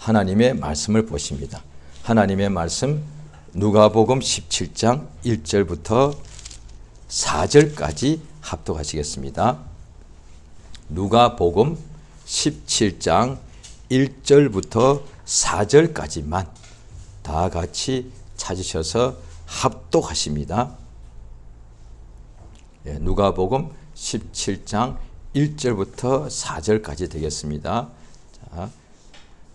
하나님의 말씀을 보십니다. 하나님의 말씀 누가복음 17장 1절부터 4절까지 합독하시겠습니다. 누가복음 17장 1절부터 4절까지만 다 같이 찾으셔서 합독하십니다. 누가복음 17장 1절부터 4절까지 되겠습니다.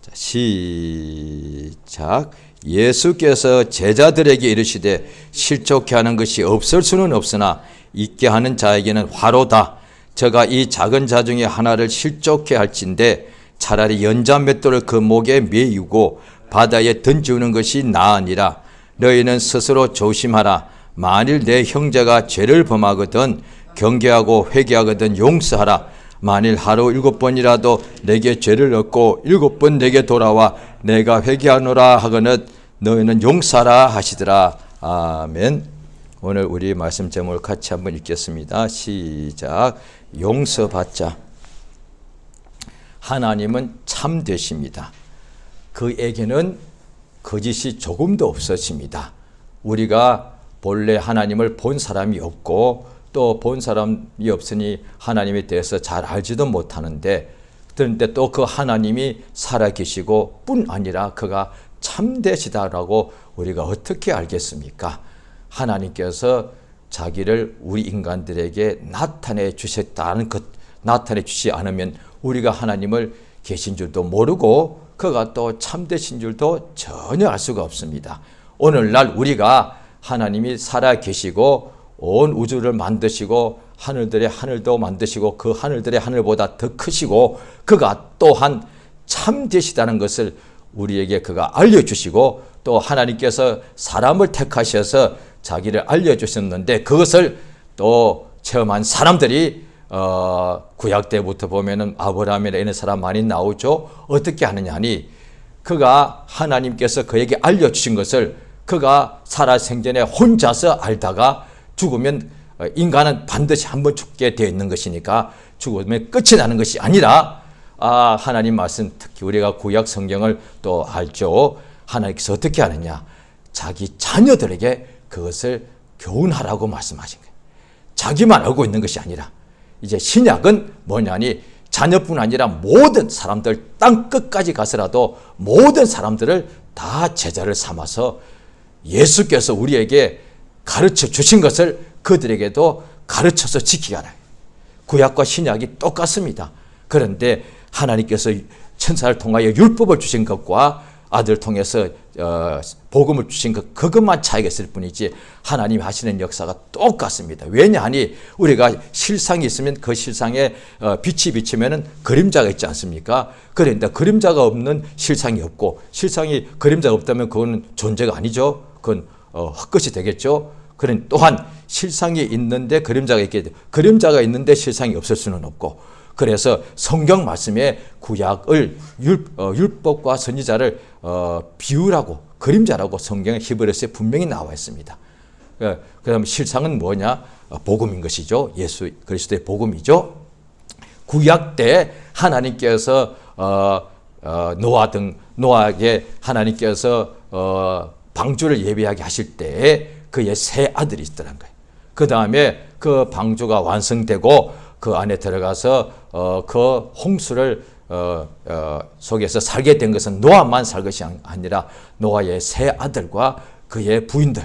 자, 시작. 예수께서 제자들에게 이르시되 실족케 하는 것이 없을 수는 없으나 있게 하는 자에게는 화로다. 저가 이 작은 자 중에 하나를 실족케 할진대 차라리 연자 맷돌을 그 목에 매이고 바다에 던지우는 것이 나으니라. 너희는 스스로 조심하라. 만일 내 형제가 죄를 범하거든 경계하고 회개하거든 용서하라. 만일 하루 7번이라도 내게 죄를 얻고 7번 내게 돌아와 내가 회개하노라 하거늘 너희는 용서하라 하시더라. 아멘. 오늘 우리 말씀 제목을 같이 한번 읽겠습니다. 시작. 용서받자. 하나님은 참되십니다. 그에게는 거짓이 조금도 없으십니다. 우리가 본래 하나님을 본 사람이 없고 또 본 사람이 없으니 하나님에 대해서 잘 알지도 못하는데, 그런데 또 그 하나님이 살아계시고 뿐 아니라 그가 참되시다라고 우리가 어떻게 알겠습니까? 하나님께서 자기를 우리 인간들에게 나타내 주셨다는 것, 나타내 주시지 않으면 우리가 하나님을 계신 줄도 모르고 그가 또 참되신 줄도 전혀 알 수가 없습니다. 오늘날 우리가 하나님이 살아계시고 온 우주를 만드시고 하늘들의 하늘도 만드시고 그 하늘들의 하늘보다 더 크시고 그가 또한 참되시다는 것을 우리에게 그가 알려주시고 또 하나님께서 사람을 택하셔서 자기를 알려주셨는데 그것을 또 체험한 사람들이 구약 때부터 보면은 아브라함이나 이런 사람 많이 나오죠. 어떻게 하느냐 하니 그가 하나님께서 그에게 알려주신 것을 그가 살아생전에 혼자서 알다가 죽으면 인간은 반드시 한번 죽게 되어 있는 것이니까 죽으면 끝이 나는 것이 아니라 하나님 말씀 특히 우리가 구약 성경을 또 알죠. 하나님께서 어떻게 하느냐. 자기 자녀들에게 그것을 교훈하라고 말씀하신 거예요. 자기만 알고 있는 것이 아니라 이제 신약은 뭐냐니 자녀뿐 아니라 모든 사람들 땅 끝까지 가서라도 모든 사람들을 다 제자를 삼아서 예수께서 우리에게 가르쳐 주신 것을 그들에게도 가르쳐서 지키게 하라. 구약과 신약이 똑같습니다. 그런데 하나님께서 천사를 통하여 율법을 주신 것과 아들 통해서 복음을 주신 것 그것만 차이가 있을 뿐이지 하나님이 하시는 역사가 똑같습니다. 왜냐하니 우리가 실상이 있으면 그 실상에 빛이 비치면은 그림자가 있지 않습니까? 그런데 그림자가 없는 실상이 없고 실상이 그림자가 없다면 그건 존재가 아니죠. 그건 헛것이 되겠죠. 그런 또한 실상이 있는데 그림자가 있게 돼. 그림자가 있는데 실상이 없을 수는 없고. 그래서 성경 말씀에 구약을 율법과 선지자를 비유라고 그림자라고 성경의 히브리서에 분명히 나와 있습니다. 그다음 실상은 뭐냐? 복음인 것이죠. 예수 그리스도의 복음이죠. 구약 때 하나님께서 노아에게 하나님께서 방주를 예비하게 하실 때에 그의 세 아들이 있더란 거예요. 그 다음에 그 방주가 완성되고 그 안에 들어가서 그 홍수를 속에서 살게 된 것은 노아만 살 것이 아니라 노아의 세 아들과 그의 부인들.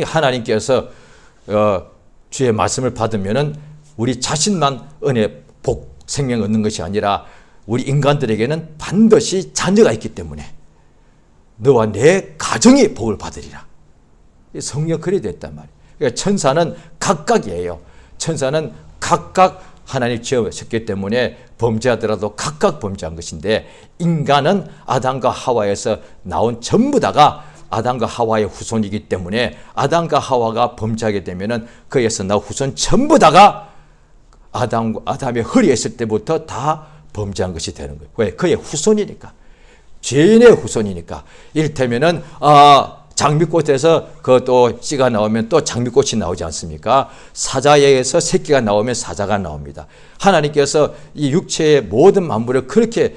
하나님께서 주의 말씀을 받으면은 우리 자신만 은혜, 복, 생명 얻는 것이 아니라 우리 인간들에게는 반드시 자녀가 있기 때문에 너와 내 가정이 복을 받으리라. 성경 글이 됐단 말이에요. 그러니까 천사는 각각이에요. 천사는 각각 하나님 지으셨기 때문에 범죄하더라도 각각 범죄한 것인데 인간은 아담과 하와에서 나온 전부 다가 아담과 하와의 후손이기 때문에 아담과 하와가 범죄하게 되면은 그에서 나온 후손 전부 다가 아담의 허리에 있을 때부터 다 범죄한 것이 되는 거예요. 왜? 그의 후손이니까. 죄인의 후손이니까. 이를테면은 장미꽃에서 그 또 씨가 나오면 또 장미꽃이 나오지 않습니까? 사자에서 새끼가 나오면 사자가 나옵니다. 하나님께서 이 육체의 모든 만물을 그렇게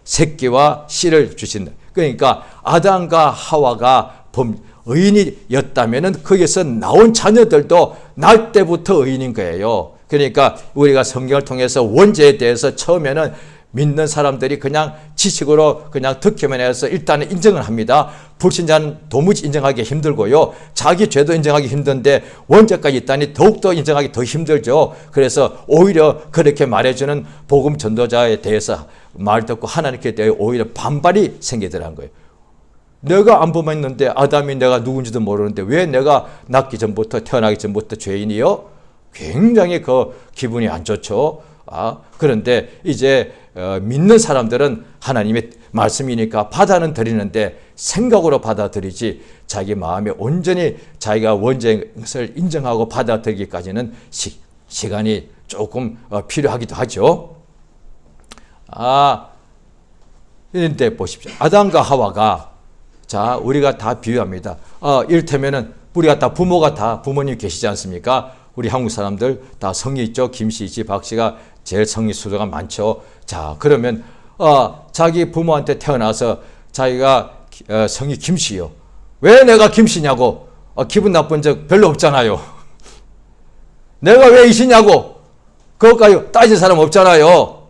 새끼와 씨를 주신다. 그러니까 아담과 하와가 의인이었다면 거기서 나온 자녀들도 날 때부터 의인인 거예요. 그러니까 우리가 성경을 통해서 원죄에 대해서 처음에는 믿는 사람들이 그냥 지식으로 그냥 듣기만 해서 일단은 인정을 합니다. 불신자는 도무지 인정하기 힘들고요. 자기 죄도 인정하기 힘든데 원죄까지 있다니 더욱더 인정하기 더 힘들죠. 그래서 오히려 그렇게 말해주는 복음 전도자에 대해서 말 듣고 하나님께 대해 오히려 반발이 생기더라는 거예요. 내가 안 범했는데 아담이 내가 누군지도 모르는데 왜 내가 태어나기 전부터 죄인이요? 굉장히 그 기분이 안 좋죠. 그런데 이제 믿는 사람들은 하나님의 말씀이니까 받아는 드리는데 생각으로 받아들이지 자기 마음에 온전히 자기가 원죄인 것을 인정하고 받아들이기까지는 시간이 조금 필요하기도 하죠. 그런데 보십시오. 아담과 하와가 자 우리가 다 비유합니다. 이를테면은 우리가 다 부모가 다 부모님 계시지 않습니까? 우리 한국 사람들 다 성이 있죠. 김씨 있지 박씨가 제일 성이 수가 많죠. 자 그러면 자기 부모한테 태어나서 자기가 성이 김씨요. 왜 내가 김씨냐고 기분 나쁜 적 별로 없잖아요. 내가 왜 이씨냐고 그것까지 따질 사람 없잖아요.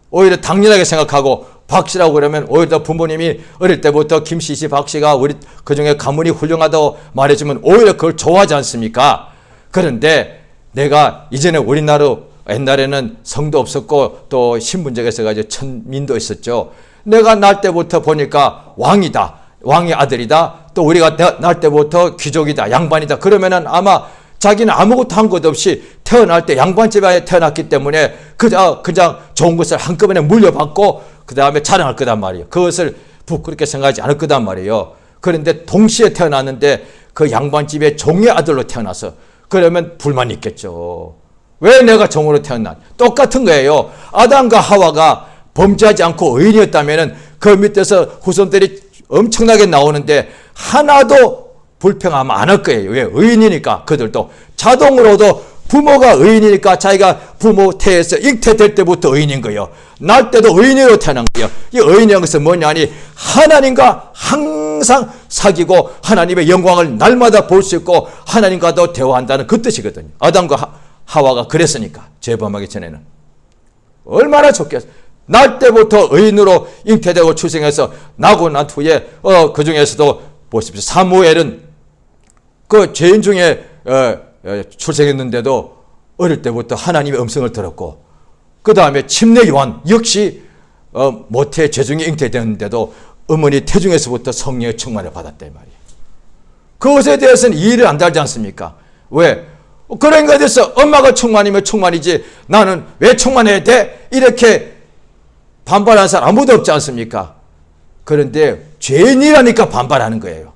오히려 당연하게 생각하고 박씨라고 그러면 오히려 부모님이 어릴 때부터 김씨, 박씨가 우리 그중에 가문이 훌륭하다고 말해주면 오히려 그걸 좋아하지 않습니까? 그런데 내가 이전에 우리나라 옛날에는 성도 없었고 또 신분제가 있어가지고 천민도 있었죠. 내가 날 때부터 보니까 왕이다. 왕의 아들이다. 또 우리가 날 때부터 귀족이다. 양반이다. 그러면은 아마 자기는 아무것도 한 것 없이 태어날 때 양반집에 태어났기 때문에 그냥 좋은 것을 한꺼번에 물려받고 그 다음에 자랑할 거단 말이에요. 그것을 부끄럽게 생각하지 않을 거단 말이에요. 그런데 동시에 태어났는데 그 양반집의 종의 아들로 태어나서 그러면 불만이 있겠죠. 왜 내가 종으로 태어난? 똑같은 거예요. 아담과 하와가 범죄하지 않고 의인이었다면 그 밑에서 후손들이 엄청나게 나오는데 하나도 불평하면 안 할 거예요. 왜? 의인이니까 그들도 자동으로도 부모가 의인이니까 자기가 부모 태에서 잉태될 때부터 의인인 거예요. 날 때도 의인으로 태어난 거예요. 이 의인이라는 것은 뭐냐니 하나님과 항상 사귀고 하나님의 영광을 날마다 볼 수 있고 하나님과도 대화한다는 그 뜻이거든요. 아담과 하와가 그랬으니까 죄범하기 전에는 얼마나 좋겠어요. 날 때부터 의인으로 잉태되고 출생해서 나고 난 후에 그 중에서도 보십시오. 사무엘은 그 죄인 중에 출생했는데도 어릴 때부터 하나님의 음성을 들었고 그 다음에 침례 요한 역시 모태 죄중에 잉태되었는데도 어머니 태중에서부터 성령의 충만을 받았단 말이에요. 그것에 대해서는 이해를 안 달지 않습니까? 왜? 그런 것에 대해서 엄마가 충만이면 충만이지 나는 왜 충만해야 돼? 이렇게 반발하는 사람 아무도 없지 않습니까? 그런데 죄인이라니까 반발하는 거예요.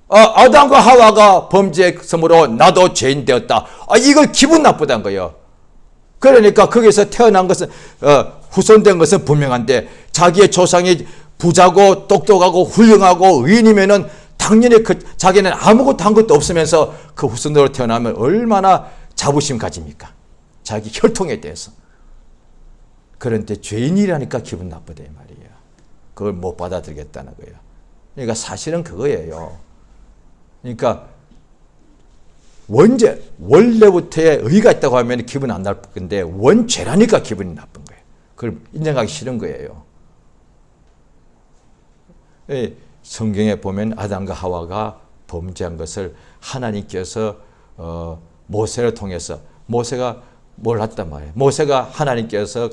아담과 하와가 범죄성으로 나도 죄인 되었다. 이걸 기분 나쁘다는 거예요. 그러니까 거기서 태어난 것은 후손된 것은 분명한데 자기의 조상이 부자고 똑똑하고 훌륭하고 의인이면은 당연히 자기는 아무것도 한 것도 없으면서 그 후손으로 태어나면 얼마나 자부심 가집니까? 자기 혈통에 대해서. 그런데 죄인이라니까 기분 나쁘다 이 말이에요. 그걸 못 받아들이겠다는 거예요. 그러니까 사실은 그거예요. 그러니까 원래부터의 의가 있다고 하면 기분 안 나쁠 건데 원죄라니까 기분이 나쁜 거예요. 그걸 인정하기 싫은 거예요. 성경에 보면 아담과 하와가 범죄한 것을 하나님께서 모세를 통해서 모세가 몰랐단 말이에요. 모세가 하나님께서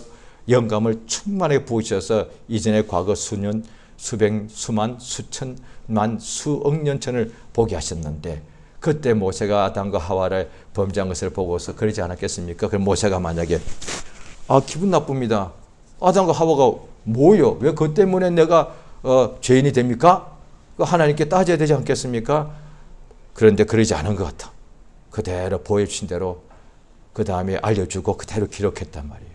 영감을 충만하게 부으셔서 이전에 과거 수년, 수백, 수만, 수천만, 수억 년 전을 보게 하셨는데 그때 모세가 아담과 하와를 범죄한 것을 보고서 그러지 않았겠습니까? 그럼 모세가 만약에 기분 나쁩니다. 아담과 하와가 뭐요? 왜 그 때문에 내가 죄인이 됩니까? 하나님께 따져야 되지 않겠습니까? 그런데 그러지 않은 것 같아. 그대로 보여주신 대로 그 다음에 알려주고 그대로 기록했단 말이에요.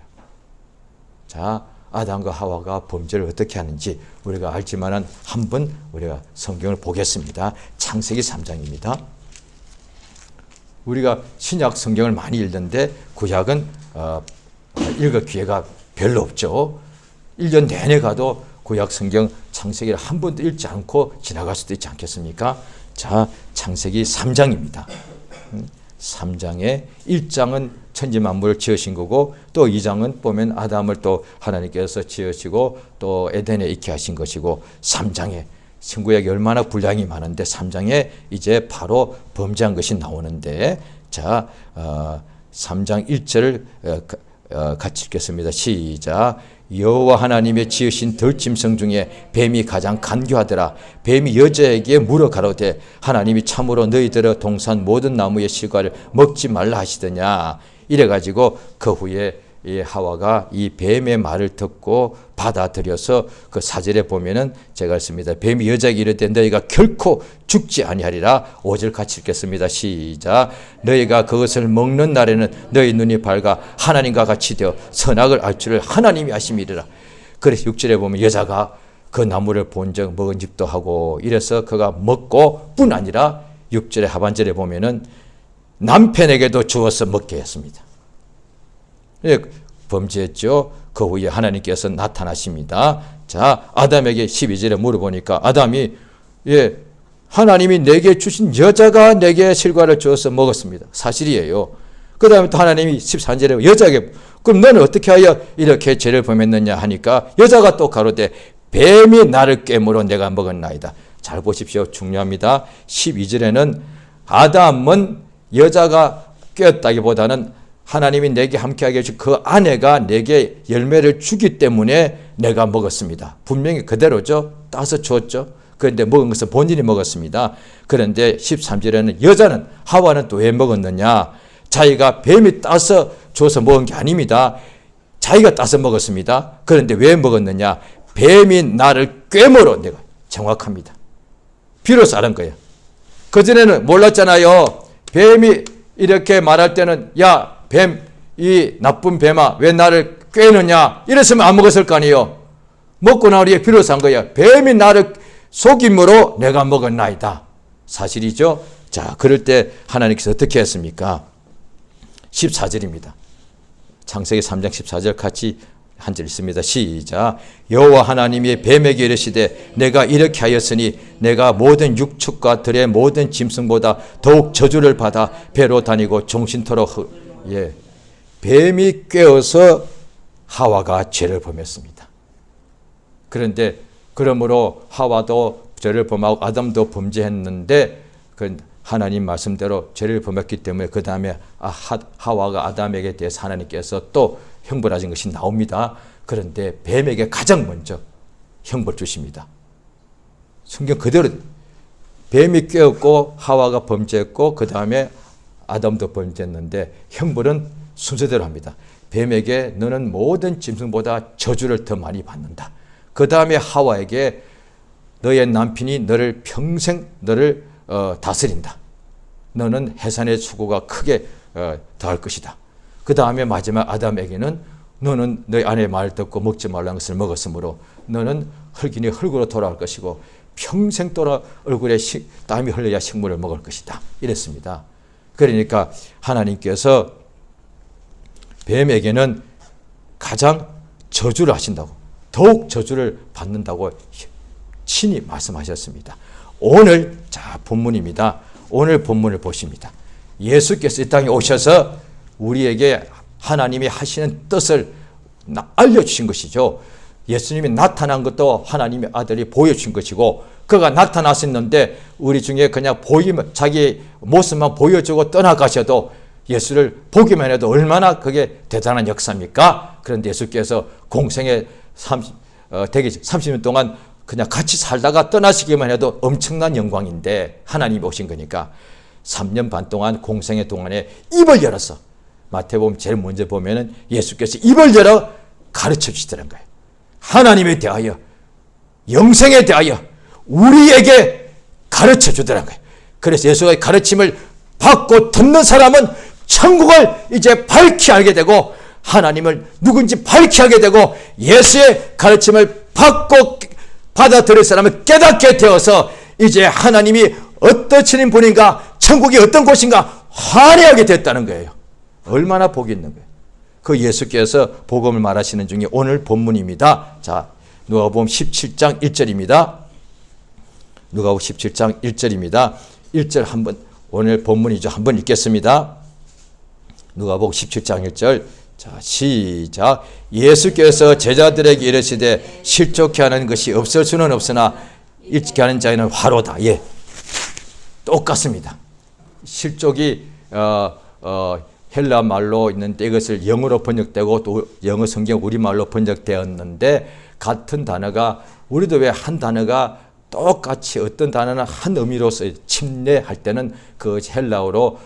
자, 아담과 하와가 범죄를 어떻게 하는지 우리가 알지만은 한번 우리가 성경을 보겠습니다. 창세기 3장입니다. 우리가 신약 성경을 많이 읽는데 구약은 읽을 기회가 별로 없죠. 1년 내내 가도 구약 성경 창세기를 한 번도 읽지 않고 지나갈 수도 있지 않겠습니까? 자, 창세기 3장입니다. 3장의 1장은 천지 만물을 지으신 거고, 또 2장은 보면 아담을 또 하나님께서 지으시고 또 에덴에 있게 하신 것이고, 3장에 신구약이 얼마나 분량이 많은데 3장에 이제 바로 범죄한 것이 나오는데, 자, 3장 1절을 같이 읽겠습니다. 시작. 여호와 하나님의 지으신 들짐승 중에 뱀이 가장 간교하더라. 뱀이 여자에게 물어 가로되 하나님이 참으로 너희들의 동산 모든 나무의 실과를 먹지 말라 하시더냐. 이래가지고 그 후에 이 하와가 이 뱀의 말을 듣고 받아들여서 그 4절에 보면은 제가 했습니다. 뱀이 여자에게 이르되 너희가 결코 죽지 아니하리라. 5절 같이 읽겠습니다. 시작. 너희가 그것을 먹는 날에는 너희 눈이 밝아 하나님과 같이 되어 선악을 알 줄을 하나님이 아심이리라. 그래서 6절에 보면 여자가 그 나무를 본 적 먹은 집도 하고 이래서 그가 먹고 뿐 아니라 6절의 하반절에 보면은 남편에게도 주어서 먹게 했습니다. 범죄했죠. 그 후에 하나님께서 나타나십니다. 자, 아담에게 12절에 물어보니까 아담이 하나님이 내게 주신 여자가 내게 실과를 주어서 먹었습니다. 사실이에요. 그 다음에 또 하나님이 13절에 여자에게 그럼 너는 어떻게 하여 이렇게 죄를 범했느냐 하니까 여자가 또 가로되 뱀이 나를 깨물어 내가 먹었나이다. 잘 보십시오. 중요합니다. 12절에는 아담은 여자가 꿰었다기보다는 하나님이 내게 함께하게 해준 그 아내가 내게 열매를 주기 때문에 내가 먹었습니다. 분명히 그대로죠. 따서 주었죠. 그런데 먹은 것은 본인이 먹었습니다. 그런데 13절에는 여자는 하와는 또 왜 먹었느냐. 자기가 뱀이 따서 줘서 먹은 게 아닙니다. 자기가 따서 먹었습니다. 그런데 왜 먹었느냐. 뱀이 나를 꿰물어. 내가 정확합니다. 비로소 알은 거예요. 그전에는 몰랐잖아요. 뱀이 이렇게 말할 때는 야 뱀, 이 나쁜 뱀아 왜 나를 꿰느냐 이랬으면 안 먹었을 거 아니에요. 먹고 나으리에 비로소 한 거야. 뱀이 나를 속임으로 내가 먹었나이다. 사실이죠. 자, 그럴 때 하나님께서 어떻게 했습니까? 14절입니다. 창세기 3장 14절 같이 한 절 있습니다. 시작. 여호와 하나님이 뱀에게 이르시되 내가 이렇게 하였으니 내가 모든 육축과 들의 모든 짐승보다 더욱 저주를 받아 배로 다니고 종신토록 뱀이 꿰어서 하와가 죄를 범했습니다. 그런데 그러므로 하와도 죄를 범하고 아담도 범죄했는데 그 하나님 말씀대로 죄를 범했기 때문에 그 다음에 하와가 아담에게 대해서 하나님께서 또 형벌하신 것이 나옵니다. 그런데 뱀에게 가장 먼저 형벌 주십니다. 성경 그대로 뱀이 꿰었고 하와가 범죄했고 그 다음에 아담도 범죄했는데 형벌은 순서대로 합니다. 뱀에게 너는 모든 짐승보다 저주를 더 많이 받는다. 그 다음에 하와에게 너의 남편이 너를 평생 너를 다스린다. 너는 해산의 수고가 크게 더할 것이다. 그 다음에 마지막 아담에게는 너는 너희 아내의 말 듣고 먹지 말라는 것을 먹었으므로 너는 흙이니 흙으로 돌아갈 것이고 평생 돌아 얼굴에 땀이 흘려야 식물을 먹을 것이다. 이랬습니다. 그러니까 하나님께서 뱀에게는 가장 저주를 하신다고, 더욱 저주를 받는다고 친히 말씀하셨습니다. 오늘 자 본문입니다. 오늘 본문을 보십니다. 예수께서 이 땅에 오셔서 우리에게 하나님이 하시는 뜻을 알려주신 것이죠. 예수님이 나타난 것도 하나님의 아들이 보여주신 것이고 그가 나타났었는데 우리 중에 그냥 보이면 자기 모습만 보여주고 떠나가셔도 예수를 보기만 해도 얼마나 그게 대단한 역사입니까? 그런데 예수께서 공생에 30년 동안 그냥 같이 살다가 떠나시기만 해도 엄청난 영광인데 하나님이 오신 거니까 3년 반 동안 공생의 동안에 입을 열어서 마태복음 제일 먼저 보면은 예수께서 입을 열어 가르쳐 주시더란 거예요. 하나님에 대하여 영생에 대하여 우리에게 가르쳐 주더란 거예요. 그래서 예수의 가르침을 받고 듣는 사람은 천국을 이제 밝히 알게 되고 하나님을 누군지 밝히 알게 되고 예수의 가르침을 받고 받아들일 사람은 깨닫게 되어서 이제 하나님이 어떠신 분인가 천국이 어떤 곳인가 환해하게 됐다는 거예요. 얼마나 복이 있는 거예요. 그 예수께서 복음을 말하시는 중에 오늘 본문입니다. 자, 누가복음 17장 1절입니다. 누가복음 17장 1절입니다. 1절 한번 오늘 본문이죠. 한번 읽겠습니다. 누가복음 17장 1절. 자, 시작. 예수께서 제자들에게 이르시되 실족케 하는 것이 없을 수는 없으나 일찍 하는 자에는 화로다. 예, 똑같습니다. 실족이 헬라 말로 있는데 이것을 영어로 번역되고 또 영어 성경 우리말로 번역되었는데 같은 단어가 우리도 왜 한 단어가 똑같이 어떤 단어는 한 의미로서 침례할 때는 그 헬라어로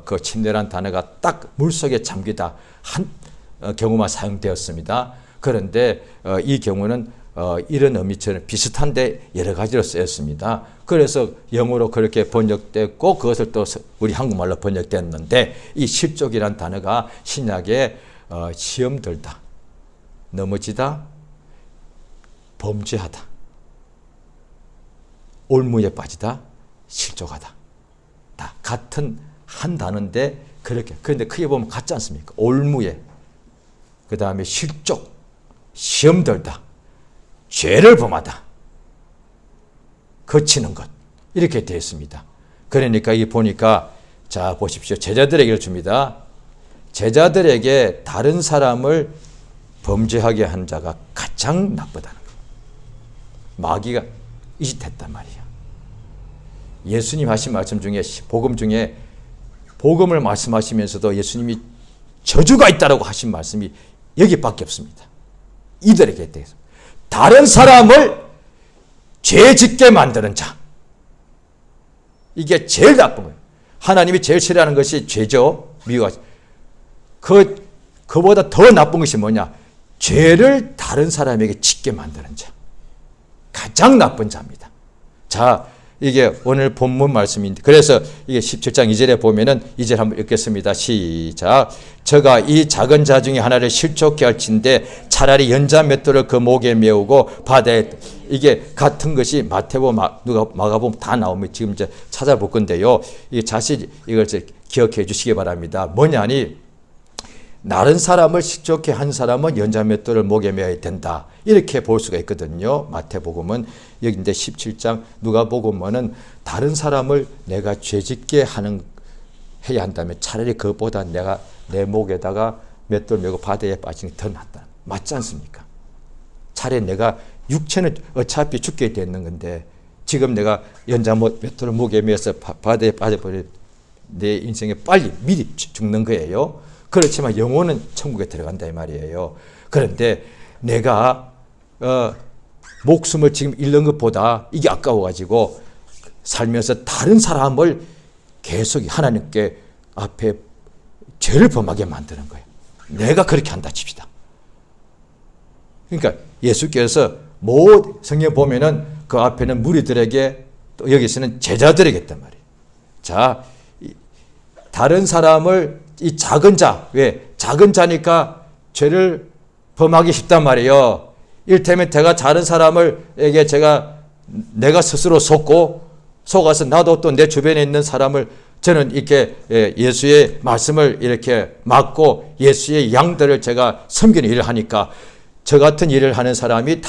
그 침례란 단어가 딱 물속에 잠기다 한 경우만 사용되었습니다. 그런데 이 경우는 이런 의미처럼 비슷한데 여러 가지로 쓰였습니다. 그래서 영어로 그렇게 번역됐고 그것을 또 우리 한국말로 번역됐는데 이 실족이란 단어가 신약에 시험 들다, 넘어지다, 범죄하다, 올무에 빠지다, 실족하다. 다 같은 한 단어인데 그렇게 그런데 크게 보면 같지 않습니까? 올무에, 그 다음에 실족, 시험 들다, 죄를 범하다, 거치는 것 이렇게 되어 있습니다. 그러니까 이 보니까 자 보십시오. 제자들에게 줍니다. 제자들에게 다른 사람을 범죄하게 한 자가 가장 나쁘다는 거예요. 마귀가 이짓했단 말이에요. 예수님 하신 말씀 중에 복음 중에 복음을 말씀하시면서도 예수님이 저주가 있다라고 하신 말씀이 여기밖에 없습니다. 이들에게 대해서 다른 사람을 죄 짓게 만드는 자, 이게 제일 나쁜 거예요. 하나님이 제일 싫어하는 것이 죄죠. 미워가 그보다 더 나쁜 것이 뭐냐? 죄를 다른 사람에게 짓게 만드는 자, 가장 나쁜 자입니다. 자, 이게 오늘 본문 말씀인데 그래서 이게 17장 2절에 보면은 2절 한번 읽겠습니다. 시작. 저가 이 작은 자 중에 하나를 실족케 할진대 차라리 연자 맷돌을 그 목에 메우고 바다에 이게 같은 것이 마태복음, 마가복음 다 나오면 지금 이제 찾아볼 건데요. 이 자신 이걸 기억해 주시기 바랍니다. 뭐냐니 다른 사람을 실족케 한 사람은 연자 맷돌을 목에 메어야 된다. 이렇게 볼 수가 있거든요. 마태복음은 여기인데 17장 누가복음은 다른 사람을 내가 죄짓게 해야 한다면 차라리 그것보다 내가 내 목에다가 맷돌 메고 바다에 빠지는 게 더 낫다. 맞지 않습니까? 차라리 내가 육체는 어차피 죽게 되는 건데 지금 내가 연자 맷돌을 목에 메어서 바다에 빠져버리면 내 인생에 빨리 미리 죽는 거예요. 그렇지만 영혼은 천국에 들어간다 이 말이에요. 그런데 내가 목숨을 지금 잃는 것보다 이게 아까워가지고 살면서 다른 사람을 계속 하나님께 앞에 죄를 범하게 만드는 거예요. 내가 그렇게 한다 칩시다. 그러니까 예수께서 성경 보면은 그 앞에는 무리들에게 또 여기서는 제자들에게 했단 말이에요. 자, 다른 사람을 이 작은 자, 왜? 작은 자니까 죄를 범하기 쉽단 말이에요. 이를테면 제가 다른 사람에게 내가 스스로 속아서 나도 또 내 주변에 있는 사람을 저는 이렇게 예수의 말씀을 이렇게 맡고 예수의 양들을 제가 섬기는 일을 하니까 저 같은 일을 하는 사람이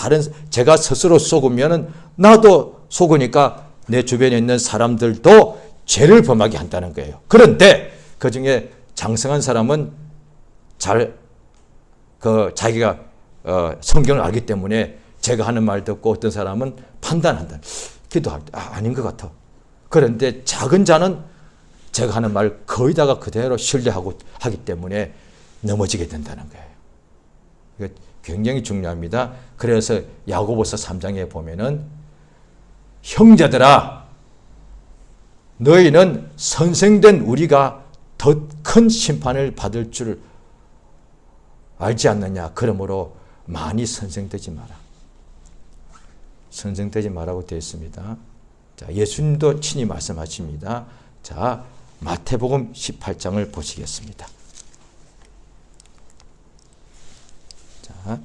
제가 스스로 속으면은 나도 속으니까 내 주변에 있는 사람들도 죄를 범하게 한다는 거예요. 그런데 그 중에 장성한 사람은 자기가 성경을 알기 때문에 제가 하는 말 듣고 어떤 사람은 판단한다. 기도할 때 아닌 것 같아. 그런데 작은 자는 제가 하는 말 거의 다가 그대로 신뢰하고 하기 때문에 넘어지게 된다는 거예요. 이거 굉장히 중요합니다. 그래서 야고보서 3장에 보면은 형제들아 너희는 선생된 우리가 더 큰 심판을 받을 줄 알지 않느냐. 그러므로 많이 선생되지 마라. 선생되지 마라고 되어 있습니다. 자, 예수님도 친히 말씀하십니다. 자, 마태복음 18장을 보시겠습니다. 자,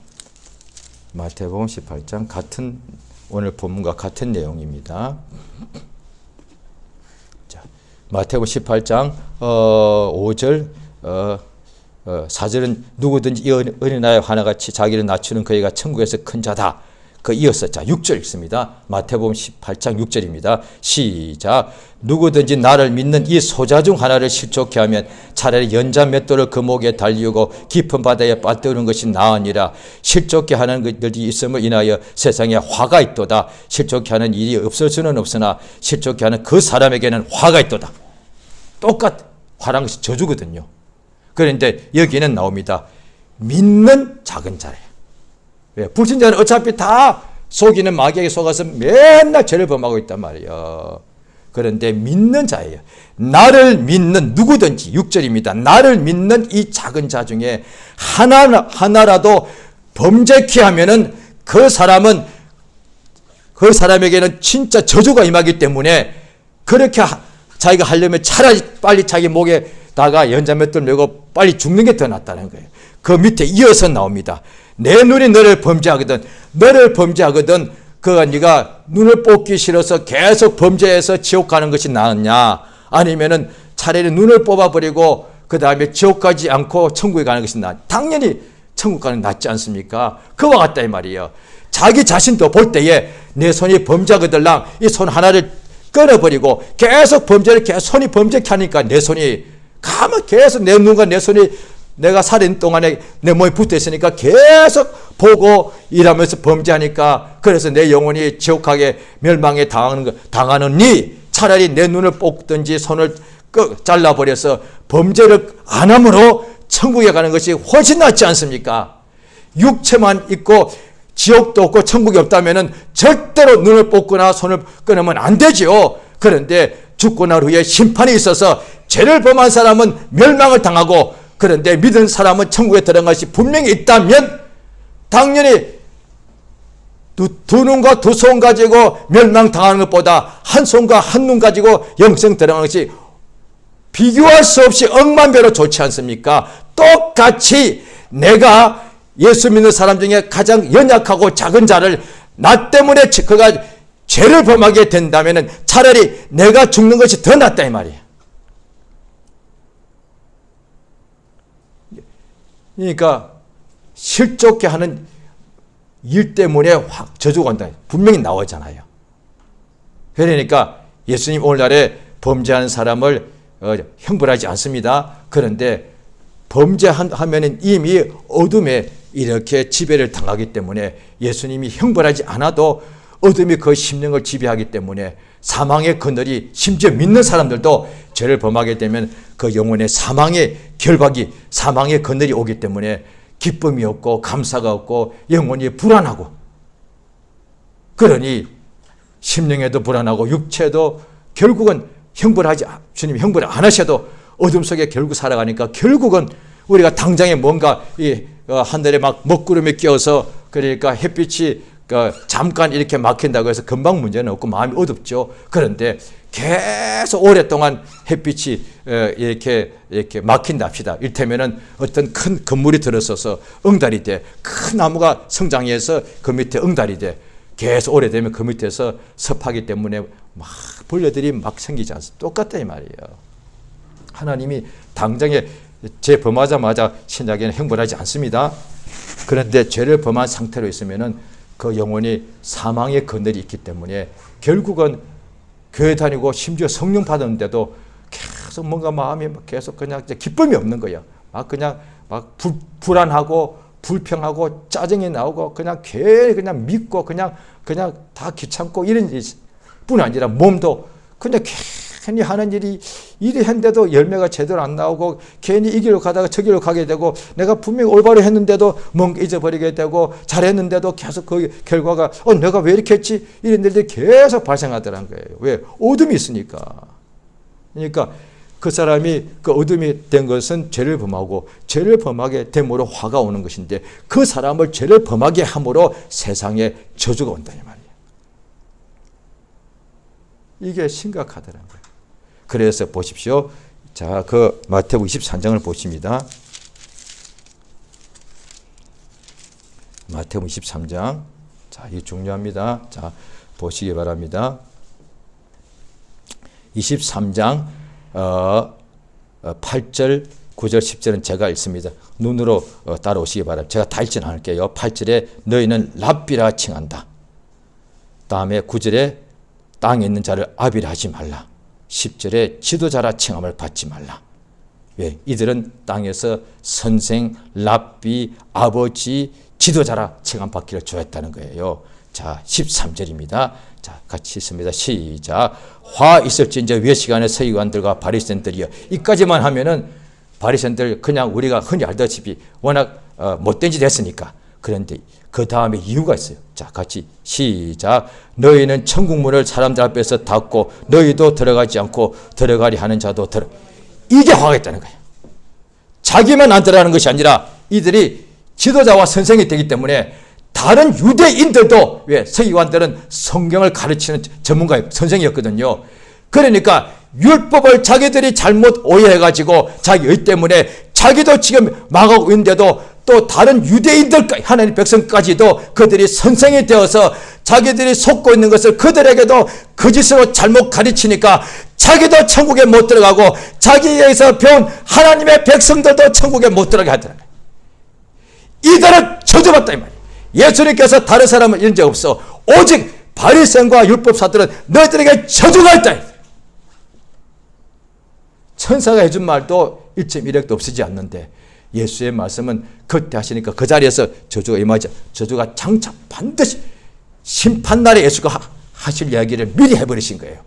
마태복음 18장 오늘 본문과 같은 내용입니다. 자, 마태복음 18장 5절 4절은 누구든지 이 어린아이와 하나같이 자기를 낮추는 그이가 천국에서 큰 자다. 그 이어서 자 6절 읽습니다. 마태복음 18장 6절입니다. 시작. 누구든지 나를 믿는 이 소자 중 하나를 실족케 하면 차라리 연자 맷돌을 그 목에 달리우고 깊은 바다에 빠뜨리는 것이 나으니라. 실족케 하는 것들이 있음을 인하여 세상에 화가 있도다. 실족케 하는 일이 없을 수는 없으나 실족케 하는 그 사람에게는 화가 있도다. 똑같 화란 것이 저주거든요. 그런데 여기는 나옵니다. 믿는 작은 자래요. 왜? 불신자는 어차피 다 속이는 마귀에게 속아서 맨날 죄를 범하고 있단 말이에요. 그런데 믿는 자예요. 나를 믿는 누구든지 6절입니다. 나를 믿는 이 작은 자 중에 하나라도 범죄케 하면은 그 사람에게는 진짜 저주가 임하기 때문에 그렇게 자기가 하려면 차라리 빨리 자기 목에다가 연자맷돌 메고 빨리 죽는 게 더 낫다는 거예요. 그 밑에 이어서 나옵니다. 내 눈이 너를 범죄하거든 그가 네가 눈을 뽑기 싫어서 계속 범죄해서 지옥 가는 것이 나았냐, 아니면은 차라리 눈을 뽑아버리고 그 다음에 지옥 가지 않고 천국에 가는 것이 나았냐. 당연히 천국 가는 게 낫지 않습니까? 그와 같다 이 말이에요. 자기 자신도 볼 때에 내 손이 범죄하거들랑 이 손 하나를 끊어버리고 계속 범죄를 계속 손이 범죄케 하니까 내 손이 가만 계속 내 눈과 내 손이 내가 살인 동안에 내 몸에 붙어 있으니까 계속 보고 일하면서 범죄하니까 그래서 내 영혼이 지옥하게 멸망에 당하느니 차라리 내 눈을 뽑든지 손을 잘라버려서 범죄를 안 함으로 천국에 가는 것이 훨씬 낫지 않습니까? 육체만 있고 지옥도 없고 천국이 없다면 절대로 눈을 뽑거나 손을 끊으면 안 되지요. 그런데 죽고 난 후에 심판이 있어서 죄를 범한 사람은 멸망을 당하고 그런데 믿은 사람은 천국에 들어간 것이 분명히 있다면 당연히 두 눈과 두 손 가지고 멸망당하는 것보다 한 손과 한 눈 가지고 영생 들어가는 것이 비교할 수 없이 억만 배로 좋지 않습니까? 똑같이 내가 예수 믿는 사람 중에 가장 연약하고 작은 자를 나 때문에 그가 죄를 범하게 된다면 차라리 내가 죽는 것이 더 낫다 이 말이에요. 그러니까 실족케 하는 일 때문에 저주가 온다. 분명히 나오잖아요. 그러니까 예수님 오늘날에 범죄한 사람을 형벌하지 않습니다. 그런데 범죄하면 이미 어둠에 이렇게 지배를 당하기 때문에 예수님이 형벌하지 않아도 어둠이 그 심령을 지배하기 때문에 사망의 그늘이 심지어 믿는 사람들도 죄를 범하게 되면 그 영혼의 사망의 결박이 사망의 그늘이 오기 때문에 기쁨이 없고 감사가 없고 영혼이 불안하고 그러니 심령에도 불안하고 육체도 결국은 주님 형벌 안 하셔도 어둠 속에 결국 살아가니까 결국은 우리가 당장에 뭔가 이 하늘에 막 먹구름이 끼어서 그러니까 햇빛이 잠깐 이렇게 막힌다고 해서 금방 문제는 없고 마음이 어둡죠. 그런데 계속 오랫동안 햇빛이 이렇게 막힌다 합시다. 이를테면은 어떤 큰 건물이 들어서서 응달이 돼. 큰 나무가 성장해서 그 밑에 응달이 돼. 계속 오래되면 그 밑에서 습하기 때문에 막 벌레들이 막 생기지 않습니까? 똑같다 이 말이에요. 하나님이 당장에 죄 범하자마자 신약에는 형벌하지 않습니다. 그런데 죄를 범한 상태로 있으면은 그 영혼이 사망의 그늘이 있기 때문에 결국은 교회 다니고 심지어 성령 받았는데도 계속 뭔가 마음이 계속 그냥 기쁨이 없는 거예요. 막 불안하고 불평하고 짜증이 나오고 그냥 괜히 그냥 믿고 그냥 다 귀찮고 이런 뿐 아니라 몸도 그냥 괜히 하는 일이 했는데도 열매가 제대로 안 나오고 괜히 이 길로 가다가 저 길로 가게 되고 내가 분명히 올바로 했는데도 뭔가 잊어버리게 되고 잘했는데도 계속 그 결과가 내가 왜 이렇게 했지 이런 일들이 계속 발생하더라는 거예요. 왜? 어둠이 있으니까. 그러니까 그 사람이 그 어둠이 된 것은 죄를 범하고 죄를 범하게 됨으로 화가 오는 것인데 그 사람을 죄를 범하게 함으로 세상에 저주가 온다 이 말이에요. 이게 심각하더라는 거예요. 그래서 보십시오. 자, 그 마태복음 23장을 보십니다. 마태복음 23장. 자, 이게 중요합니다. 자, 보시기 바랍니다. 23장 8절, 9절 10절은 제가 읽습니다. 눈으로 따라오시기 바랍니다. 제가 다 읽지는 않을게요. 8절에 너희는 랍비라 칭한다. 다음에 9절에 땅에 있는 자를 아비라 하지 말라. 10절에 지도자라 칭함을 받지 말라. 왜? 이들은 땅에서 선생, 랍비, 아버지, 지도자라 칭함 받기를 좋아했다는 거예요. 자, 13절입니다. 자, 같이 읽습니다. 시작. 화 있을진저 외식안의 서기관들과 바리새인들이여. 이까지만 하면은 바리새인들 그냥 우리가 흔히 알다시피 워낙 못된 짓 했으니까. 그런데 그 다음에 이유가 있어요. 자, 같이 시작. 너희는 천국문을 사람들 앞에서 닫고 너희도 들어가지 않고 들어가리 하는 자도 들어. 이게 화가 있다는 거예요. 자기만 안 들어가는 것이 아니라 이들이 지도자와 선생이 되기 때문에 다른 유대인들도, 왜? 서기관들은 성경을 가르치는 전문가였고 선생이었거든요. 그러니까 율법을 자기들이 잘못 오해해가지고 자기 의 때문에 자기도 지금 망하고 있는데도 또 다른 유대인들, 하나님 백성까지도 그들이 선생이 되어서 자기들이 속고 있는 것을 그들에게도 거짓으로 잘못 가르치니까 자기도 천국에 못 들어가고 자기에게서 배운 하나님의 백성들도 천국에 못 들어가게 하더라고요. 이들은 저주받다 이 말이에요. 예수님께서 다른 사람은 이런 적 없어. 오직 바리새인과 율법사들은 너희들에게 저주가 있다. 천사가 해준 말도 1.1핵도 없어지지 않는데 예수의 말씀은 그때 하시니까 그 자리에서 저주가 임하지, 저주가 장차 반드시 심판날에 예수가 하실 이야기를 미리 해버리신 거예요.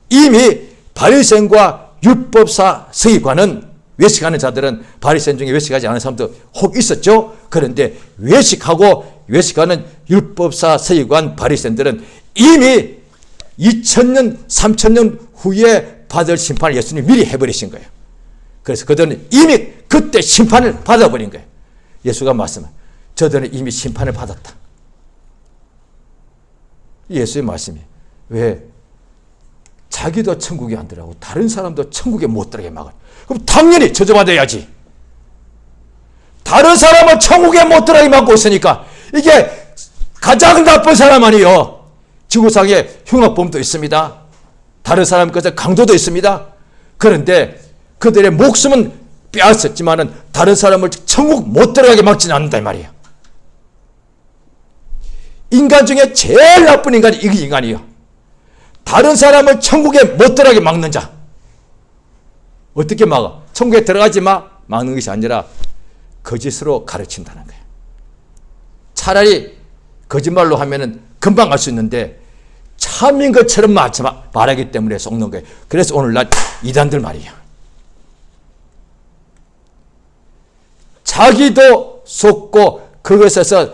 이미 바리새인과 율법사 서기관은, 외식하는 자들은, 바리새인 중에 외식하지 않은 사람도 혹 있었죠. 그런데 외식하는 율법사 서기관 바리새인들은 이미 2000년 3000년 후에 받을 심판을 예수님이 미리 해버리신 거예요. 그래서 그들은 이미 그때 심판을 받아버린 거예요. 예수가 말씀을, 저들은 이미 심판을 받았다. 예수의 말씀이, 왜? 자기도 천국에 안 들어가고 다른 사람도 천국에 못 들어가게 막아요. 그럼 당연히 저주받아야지. 다른 사람은 천국에 못 들어가게 막고 있으니까 이게 가장 나쁜 사람 아니에요. 지구상에 흉악범도 있습니다. 다른 사람 것에 강도도 있습니다. 그런데 그들의 목숨은 빼앗았지만은 다른 사람을 천국 못 들어가게 막지는 않는다 이 말이에요. 인간 중에 제일 나쁜 인간이 이 인간이에요. 다른 사람을 천국에 못 들어가게 막는 자. 어떻게 막아? 천국에 들어가지 마. 막는 것이 아니라 거짓으로 가르친다는 거예요. 차라리 거짓말로 하면은 금방 갈 수 있는데 참인 것처럼 말하기 때문에 속는 거예요. 그래서 오늘날 이단들 말이에요. 자기도 속고 그것에서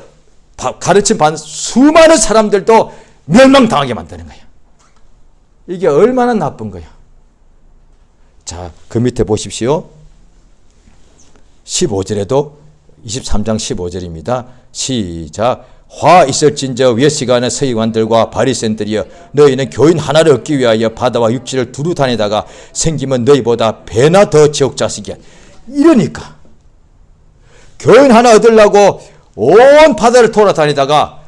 가르침 받는 수많은 사람들도 멸망당하게 만드는 거예요. 이게 얼마나 나쁜 거예요. 자, 그 밑에 보십시오. 15절에도 23장 15절입니다. 시작. 화 있을진저 외식하는 서기관들과 바리새인들이여, 너희는 교인 하나를 얻기 위하여 바다와 육지를 두루 다니다가 생기면 너희보다 배나 더 지옥 자식이야. 이러니까 교인 하나 얻으려고 온 바다를 돌아다니다가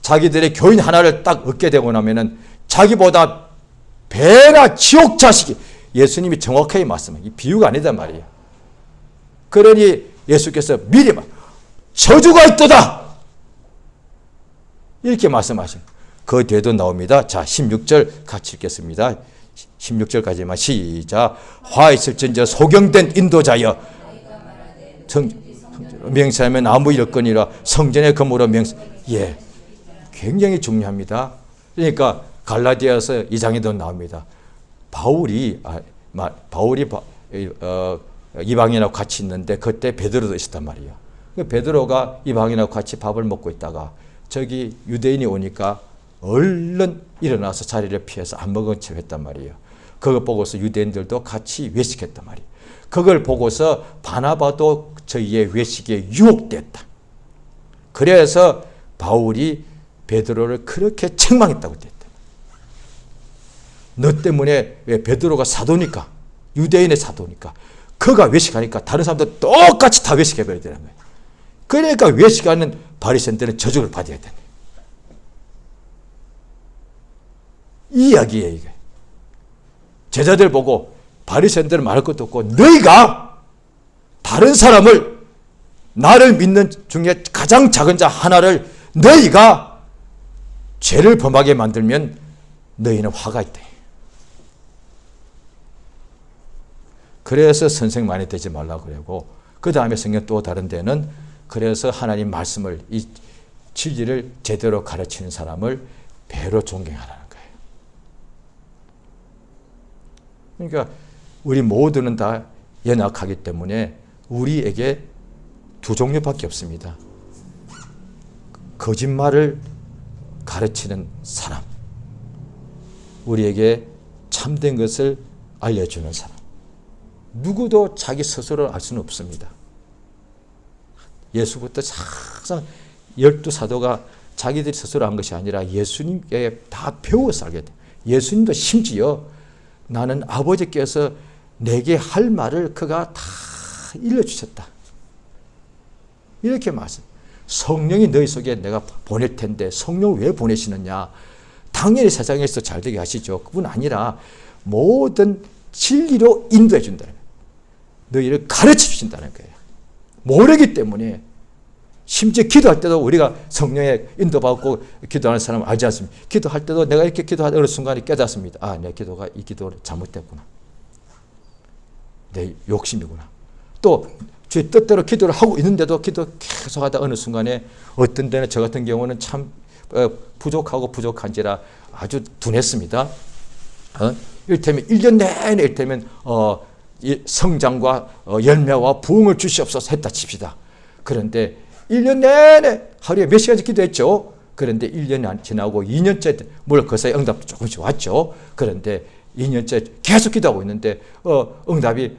자기들의 교인 하나를 딱 얻게 되고 나면은 자기보다 배나 지옥 자식이, 예수님이 정확하게 말씀해요. 이 비유가 아니다 말이에요. 그러니 예수께서 미리 저주가 있도다 이렇게 말씀하시는, 그 뒤에도 나옵니다. 자, 16절 같이 읽겠습니다. 16절까지만 시작. 화 있을진저 소경된 인도자여, 명세하면 아무 일 없거니와 성전의 검으로 명세. 예, 굉장히 중요합니다. 그러니까 갈라디아서 2장에도 나옵니다. 바울이 이방인하고 같이 있는데 그때 베드로도 있었단 말이에요. 베드로가 이방인하고 같이 밥을 먹고 있다가 저기 유대인이 오니까 얼른 일어나서 자리를 피해서 안 먹은 척 했단 말이에요. 그걸 보고서 유대인들도 같이 외식했단 말이에요. 그걸 보고서 바나바도 저희의 외식에 유혹됐다. 그래서 바울이 베드로를 그렇게 책망했다고 했다. 너 때문에, 왜? 베드로가 사도니까, 유대인의 사도니까, 그가 외식하니까 다른 사람도 똑같이 다 외식해버려야 되는 거예요. 그러니까 외식하는 바리새인들은 저주를 받아야 되는 거예요. 이 이야기예요, 이게. 제자들 보고 바리새인들은 말할 것도 없고 너희가 다른 사람을, 나를 믿는 중에 가장 작은 자 하나를 너희가 죄를 범하게 만들면 너희는 화가 있다. 그래서 선생 많이 되지 말라고 그러고, 그 다음에 성경 또 다른 데는 그래서 하나님 말씀을, 이 진리를 제대로 가르치는 사람을 배로 존경하라는 거예요. 그러니까 우리 모두는 다 연약하기 때문에 우리에게 두 종류밖에 없습니다. 거짓말을 가르치는 사람, 우리에게 참된 것을 알려주는 사람. 누구도 자기 스스로를 알 수는 없습니다. 예수부터 항상 12사도가 자기들이 스스로 한 것이 아니라 예수님께 다 배워서 알게 돼요. 예수님도 심지어 나는 아버지께서 내게 할 말을 그가 다 일러주셨다. 이렇게 말씀. 성령이 너희 속에 내가 보낼 텐데 성령을 왜 보내시느냐. 당연히 세상에서 잘되게 하시죠. 그뿐 아니라 모든 진리로 인도해 준다는 거예요. 너희를 가르쳐 주신다는 거예요. 모르기 때문에. 심지어 기도할 때도 우리가 성령의 인도받고 기도하는 사람을 알지 않습니까? 기도할 때도 내가 이렇게 기도하는 어느 순간에 깨닫습니다. 아, 내 기도가 이 기도를 잘못됐구나. 내 욕심이구나. 또 제 뜻대로 기도를 하고 있는데도 기도 계속 하다 어느 순간에 어떤 데는 저 같은 경우는 참 부족한지라 아주 둔했습니다. 이를테면 1년 내내 이를테면 성장과 열매와 부흥을 주시옵소서 했다 칩시다. 그런데 1년 내내 하루에 몇 시간씩 기도했죠. 그런데 1년이 지나고 2년째, 물론 그 사이 응답도 조금씩 왔죠. 그런데 2년째 계속 기도하고 있는데 응답이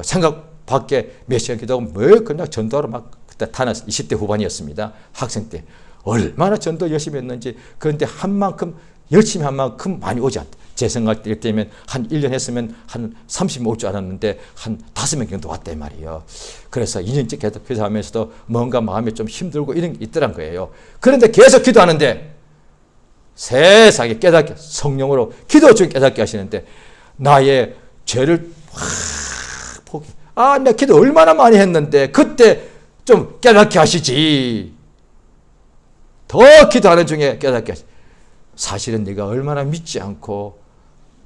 생각 밖에 몇 시간 기도하고 뭘 그냥 전도하러 막, 그때 타나 20대 후반이었습니다. 학생 때 얼마나 전도 열심히 했는지. 그런데 한 만큼 열심히 한 만큼 많이 오지 않다. 제 생각 때 때면 한 1년 했으면 한 30명 올 줄 알았는데 한 5명 정도 왔단 말이에요. 그래서 2년째 계속 기도하면서도 뭔가 마음이 좀 힘들고 이런 게 있더란 거예요. 그런데 계속 기도하는데 세상에 깨닫게, 성령으로 기도 중에 깨닫게 하시는데 나의 죄를 확 포기. 아, 내가 기도 얼마나 많이 했는데 그때 좀 깨닫게 하시지. 더 기도하는 중에 깨닫게 하시지. 사실은 네가 얼마나 믿지 않고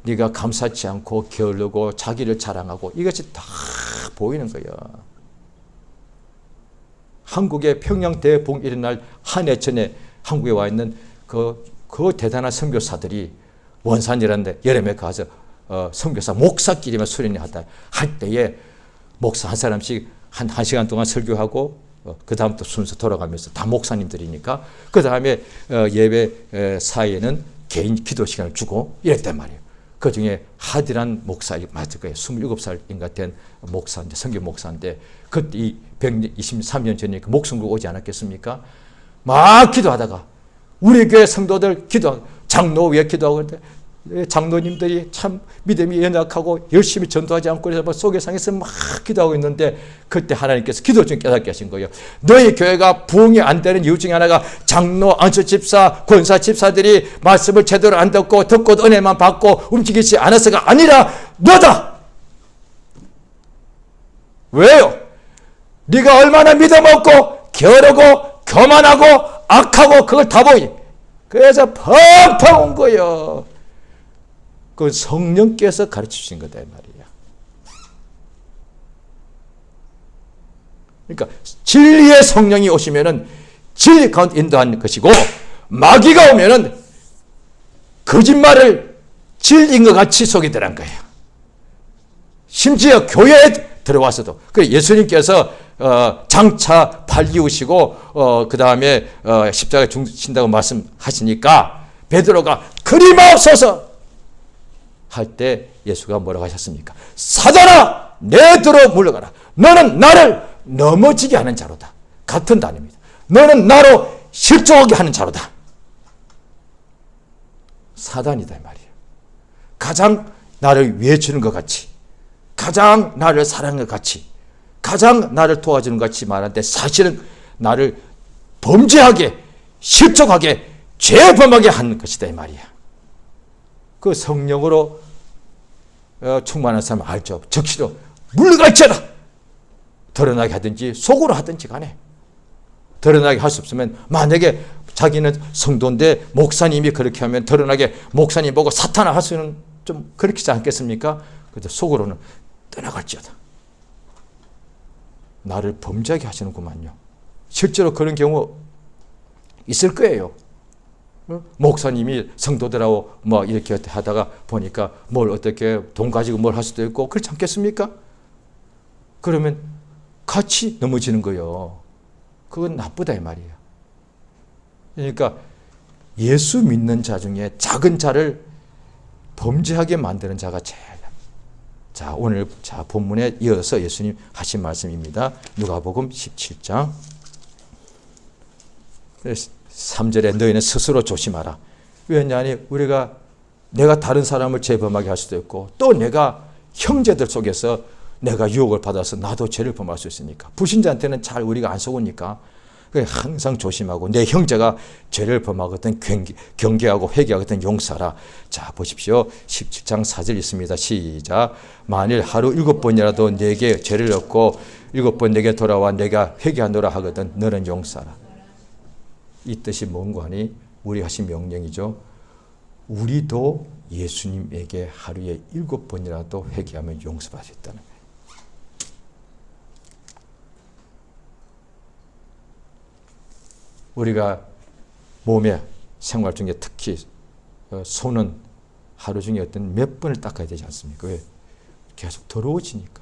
네가 감사치 않고 게으르고 자기를 자랑하고 이것이 다 보이는 거예요. 한국의 평양 대봉 일어날 한 해 전에 한국에 와 있는 그 대단한 선교사들이 원산이라는 데 여름에 가서 선교사 목사끼리만 수련회 하다 할 때에 목사 한 사람씩 한 시간 동안 설교하고 그 다음 또 순서 돌아가면서 다 목사님들이니까 그 다음에 예배 사이에는 개인 기도 시간을 주고 이랬단 말이에요. 그 중에 하디란 목사 맞을 거예요. 27살인가 된 목사인데, 선교 목사인데 그때 이 123년 전에 그 목숨으로 오지 않았겠습니까? 막 기도하다가 우리 교회 성도들 장로 위에 기도하고 있는데 장로님들이 참 믿음이 연약하고 열심히 전도하지 않고 그래서 소개상에서 막 기도하고 있는데 그때 하나님께서 기도 중에 깨닫게 하신 거예요. 너희 교회가 부흥이 안 되는 이유 중에 하나가 장로, 안수 집사, 권사 집사들이 말씀을 제대로 안 듣고 은혜만 받고 움직이지 않아서가 아니라 너다. 왜요? 네가 얼마나 믿음 없고 게으르고 교만하고 악하고 그걸 다 보이. 그래서 펑펑 온 거예요. 그 성령께서 가르쳐 주신 거다 이 말이야. 그러니까 진리의 성령이 오시면은 진리 가운데 인도하는 것이고 마귀가 오면은 거짓말을 진리인 것 같이 속이더란 거예요. 심지어 교회에 들어와서도 그 예수님께서 장차 팔리우시고 그 다음에 십자가에 죽으신다고 말씀하시니까 베드로가 그리 마옵소서 할 때 예수가 뭐라고 하셨습니까? 사단아 내더러 물러가라. 너는 나를 넘어지게 하는 자로다. 같은 단어입니다. 너는 나로 실족하게 하는 자로다. 사단이다 이 말이에요. 가장 나를 위해 주는 것 같이, 가장 나를 사랑하는 것 같이, 가장 나를 도와주는 것 같이 말하는데 사실은 나를 범죄하게, 실족하게, 죄범하게 하는 것이다 이 말이야. 그 성령으로 충만한 사람 알죠. 적시로 물러갈지어다. 드러나게 하든지 속으로 하든지 간에 드러나게 할 수 없으면, 만약에 자기는 성도인데 목사님이 그렇게 하면 드러나게 목사님 보고 사탄아 할 수는 좀 그렇지 않겠습니까? 그런데 속으로는 떠나갈지어다. 나를 범죄하게 하시는구만요. 실제로 그런 경우 있을 거예요. 목사님이 성도들하고 뭐 이렇게 하다가 보니까 뭘 어떻게 돈 가지고 뭘 할 수도 있고 그렇지 않겠습니까? 그러면 같이 넘어지는 거예요. 그건 나쁘다 이 말이에요. 그러니까 예수 믿는 자 중에 작은 자를 범죄하게 만드는 자가 제일. 자, 오늘 본문에 이어서 예수님 하신 말씀입니다. 누가복음 17장 3절에 너희는 스스로 조심하라. 왜냐하니 내가 다른 사람을 재범하게 할 수도 있고, 또 내가 형제들 속에서 내가 유혹을 받아서 나도 죄를 범할 수 있으니까. 불신자한테는 잘 우리가 안 속으니까 항상 조심하고, 내 형제가 죄를 범하거든 경계하고 회개하거든 용서하라. 자, 보십시오. 17장 4절 있습니다. 시작. 만일 하루 7번이라도 내게 죄를 얻고 7번 내게 돌아와 내가 회개하노라 하거든 너는 용서하라. 이 뜻이 뭔가 하니 우리 하신 명령이죠. 우리도 예수님에게 하루에 7번이라도 회개하면 용서받을 수 있다는 거예요. 우리가 몸의 생활 중에 특히 손은 하루 중에 어떤 몇 번을 닦아야 되지 않습니까? 왜? 계속 더러워지니까.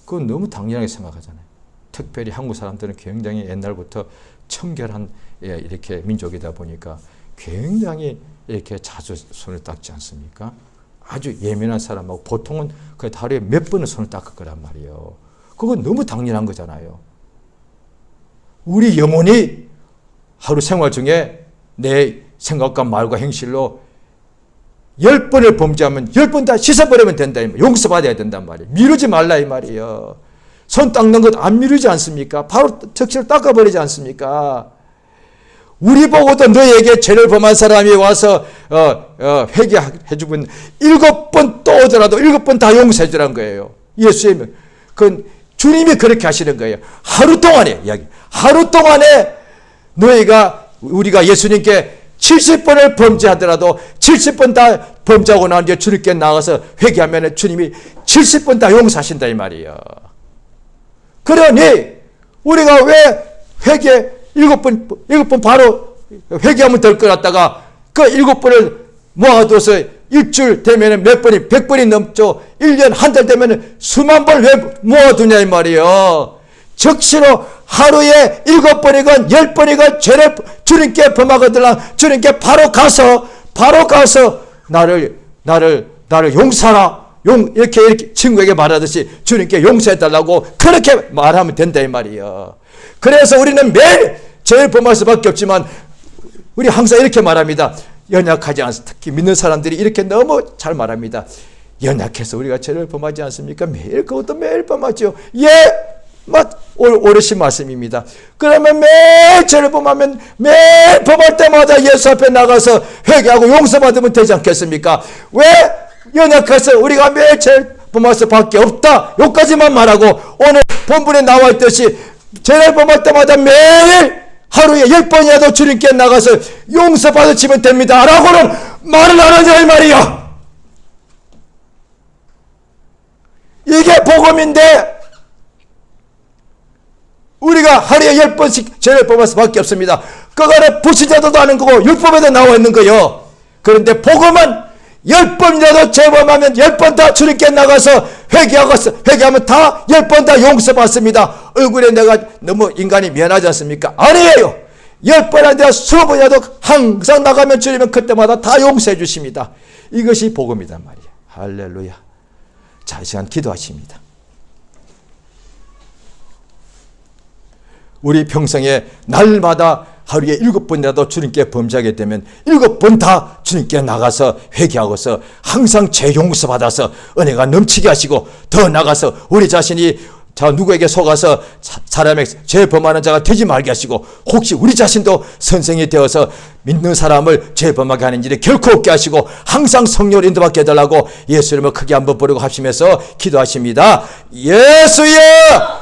그건 너무 당연하게 생각하잖아요. 특별히 한국 사람들은 굉장히 옛날부터 청결한 이렇게 민족이다 보니까 굉장히 이렇게 자주 손을 닦지 않습니까? 아주 예민한 사람하고 보통은 하루에 몇 번은 손을 닦을 거란 말이에요. 그건 너무 당연한 거잖아요. 우리 영혼이 하루 생활 중에 내 생각과 말과 행실로 10번을 범죄하면 10번 다 씻어버리면 된다. 용서받아야 된단 말이에요. 미루지 말라 이 말이에요. 손 닦는 것 안 미루지 않습니까? 바로 적시를 닦아버리지 않습니까? 우리 보고도 너에게 죄를 범한 사람이 와서 회개해주면 7번 또 오더라도 7번 다 용서해 주라는 거예요. 예수님은 그건 주님이 그렇게 하시는 거예요. 하루 동안에 우리가 예수님께 70번을 범죄하더라도 70번 다 범죄하고 난 뒤에 주님께 나가서 회개하면 주님이 70번 다 용서하신다 이 말이에요. 그러니 우리가 왜 7번 바로 회개하면 될 것 같다가 그 7번을 모아둬서 일주일 되면 몇 번이 100번이 넘죠. 1년 한 달 되면 수만 번을 왜 모아두냐 이 말이에요. 적시로 하루에 7번이건 10번이건 죄를 주님께 범하거들라 주님께 바로 가서 나를 용서하라. 이렇게 친구에게 말하듯이 주님께 용서해달라고 그렇게 말하면 된다 이 말이에요. 그래서 우리는 매일 죄를 범할 수밖에 없지만 우리 항상 이렇게 말합니다. 연약하지 않습니다. 특히 믿는 사람들이 이렇게 너무 잘 말합니다. 연약해서 우리가 죄를 범하지 않습니까? 그것도 매일 범하죠. 옳으신 말씀입니다. 그러면 매일 죄를 범하면 매일 범할 때마다 예수 앞에 나가서 회개하고 용서받으면 되지 않겠습니까? 왜 연약해서 우리가 매일 죄를 범할 수밖에 없다. 여기까지만 말하고 오늘 본문에 나와 있듯이 죄를 범할 때마다 매일 하루에 10번이라도 주님께 나가서 용서받으시면 됩니다. 라고는 말을 안 하냐 이 말이야. 이게 복음인데 우리가 하루에 10번씩 죄를 범할 수밖에 없습니다. 그거는 불신자들도 아는 거고 율법에도 나와 있는 거예요. 그런데 복음은 10번이라도 죄범하면 10번 다 주님께 나가서 회개하면 다 10번 다 용서받습니다. 얼굴에 내가 너무 인간이 미안하지 않습니까? 아니에요. 10번 아니라 20번이라도 항상 나가면 주님은 그때마다 다 용서해 주십니다. 이것이 복음이란 말이에요. 할렐루야. 자, 이 시간 기도하십니다. 우리 평생에 날마다 하루에 7번이라도 주님께 범죄하게 되면 7번 다 주님께 나가서 회개하고서 항상 죄 용서 받아서 은혜가 넘치게 하시고 더 나가서 우리 자신이 자, 누구에게 속아서 사람의 죄 범하는 자가 되지 말게 하시고, 혹시 우리 자신도 선생이 되어서 믿는 사람을 죄 범하게 하는 일이 결코 없게 하시고, 항상 성령을 인도받게 해달라고 예수 이름을 크게 한번 부르고 합심해서 기도하십니다. 예수여!